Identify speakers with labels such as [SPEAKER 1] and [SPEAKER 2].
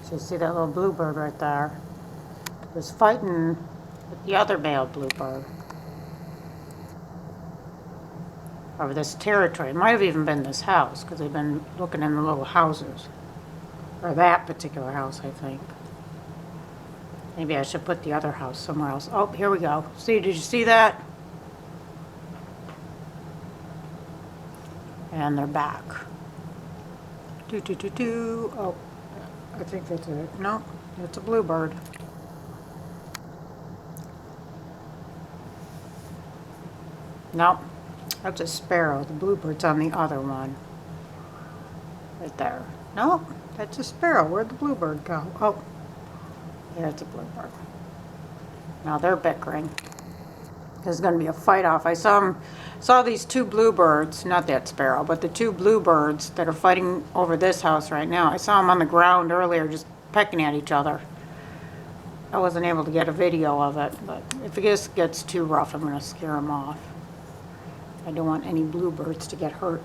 [SPEAKER 1] So you see that little bluebird right there? Was fighting with the other male bluebird over this territory. It might have even been this house, because they've been looking in the little houses. Or that particular house, I think. Maybe I should put the other house somewhere else. Oh, here we go. See, did you see that? And they're back. Oh, I think that's it. No, it's a bluebird. Nope, that's a sparrow. The bluebird's on the other one. Right there. Nope, that's a sparrow. Where'd the bluebird go? Oh, there's a bluebird. Now they're bickering. There's going to be a fight off. I saw these two bluebirds, not that sparrow, but the two bluebirds that are fighting over this house right now. I saw them on the ground earlier just pecking at each other. I wasn't able to get a video of it, but if it gets too rough, I'm going to scare them off. I don't want any bluebirds to get hurt.